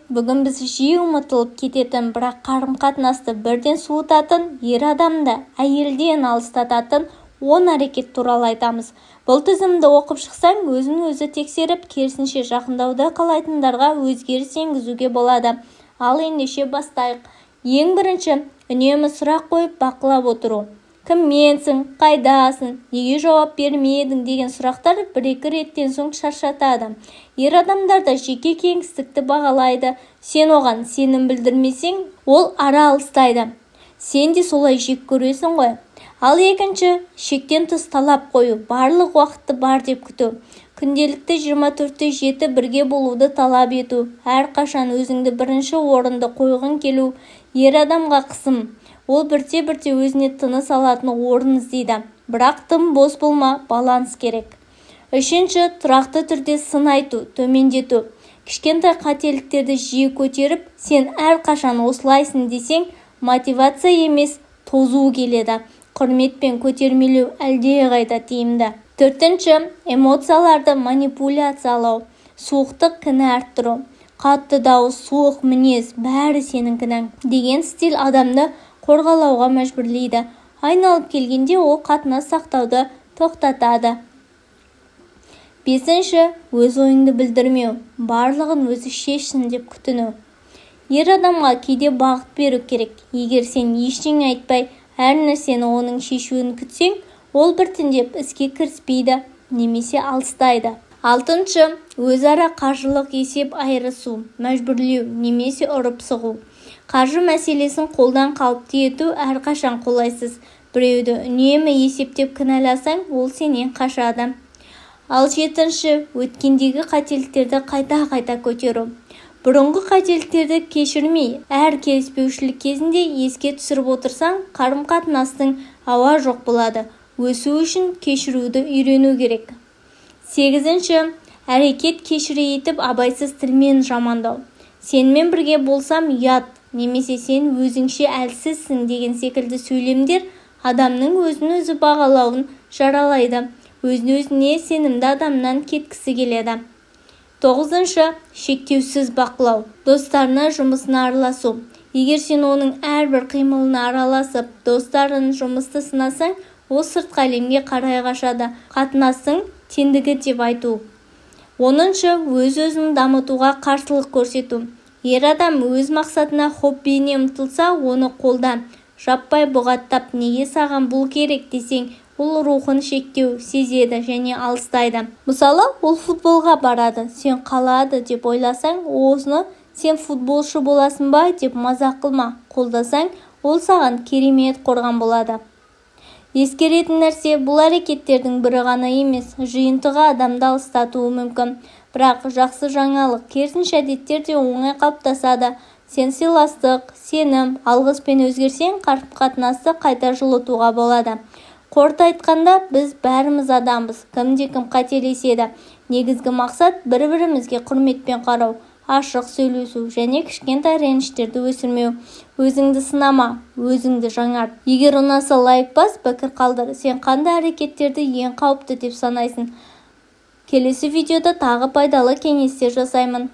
бүгін біз жиі ұмытылып кететін, бірақ қарым-қатынасты бірден суытатын, ер адамды әйелден алыстататын 10 әрекет туралы айтамыз. Бұл тізімді оқып шықсаң, өзін-өзі тексеріп, керісінше жақындауды қалайтындарға өзгеріс енгізуге болады. Ал ендеше бастайық. Ең бірінші, үнемі сұрақ қойып бақылап отыру. Кім менсің, қайдасың, неге жауап бермедің деген сұрақтар бір-екі реттен соң шаршатады. Ер адамдарда жеке кеңістікті бағалайды. Сен оған сенім білдірмесең, ол ара алыстайды. Сен де солай жек көресің ғой. Ал екінші, шектен тыс талап қою, барлық уақытты бар деп күту. Күнделікті 24/7 бірге болуды талап ету, әрқашан өзіңді бірінші орынды қойғың келу, ер адамға қысым. Ол бірте-бірте өзіне тыныс алатын орын іздейді. Бірақ тым бос болма, баланс керек. Үшінші, тұрақты түрде сын айту, төмендету. Кішкентай қателіктерді жиі көтеріп, сен әрқашан осылайсың десең, мотивация емес, тозу келеді. Құрметпен көтермелеу әлдеқайда тиімді. Төртінші, эмоцияларды манипуляциялау, суықтық кінә арттыру. Қатты дауыс, суық мінез, бәрі сенің кінәң деген стиль адамды қорғалауға мәжбүрлейді. Айналып келгенде ол қатынас сақтауды тоқтатады. Бесінші, өз ойыңды білдірмеу, барлығын өзі шешсін деп күтіну. Ер адамға кейде бағыт беру керек. Егер сен ештеңе айтпай, әр нәрсені оның шешуін күтсең, ол біртіндеп іске кіріспейді, немесе алыстайды. Алтыншы, өзара қаржылық есеп айырысу, мәжбүрлеу, немесе ұрып соғу. Қаржы мәселесін қолдан қалыпты ету әрқашан қолайсыз. Біреуді үнемі есептеп кінәласаң, ол сенен қашады. Ал жетінші, өткендегі қателіктерді қайта-қайта көтеру. Бұрынғы қателіктерді кешірмей, әр келіспеушілік кезінде еске түсіріп отырсаң, қарым-қатынастың ауа жоқ болады. Өсу үшін кешіруді үйрену керек. Сегізінші, әрекет кешіре етіп абайсыз тілмен жамандау. Сенмен бірге болсам ұят, немесе сен өзіңше әлсізсің деген секілді сөйлемдер адамның өзін-өзі бағалауын жаралайды. Өзін-өзіне сенімді адамнан кеткісі келеді. Тоғызыншы, шектеусіз бақылау. Достарына жұмысына араласу. Егер сен оның әрбір қимылына араласып, достарын жұмысты сынасаң, ол сыртқы әлемге қарай қашады. Қатынастың теңдігі деп айту. Оныншы, өз-өзін дамытуға қарсылық көрсету. Ер адам өз мақсатына, хоббиіне ұмтылса, оны қолда. Жаппай бұғаттап, неге саған бұл керек десең, ол рухын шектеу сезеді және алыстайды. Мысалы, ол футболға барады, сен қалады деп ойласаң, осыны сен футболшы боласың ба деп мазақ қылма. Қолдасаң, ол саған керемет қорған болады. Ескеретін нәрсе, бұл әрекеттердің бірі ғана емес, жиынтығы адамды алыстатуы мүмкін. Бірақ жақсы жаңалық, керісінше әдеттер де оңай қалыптасады. Сен сыйластық, сенім, алғыспен өзгерсең, қарым-қатынасты қайта жылытуға болады. Қорыта айтқанда, біз бәріміз адамбыз, кімде-кім қателеседі. Негізгі мақсат бір-бірімізге құрметпен қарау, ашық сөйлесу және кішкентай реніштерді өсірмеу. Өзіңді сынама, өзіңді жаңарт. Егер ұнаса лайк бас, пікір қалдыр. Сен қандай әрекеттерді ең қауіпті деп санайсың? Келесі видеода тағы пайдалы кеңестер жасаймын.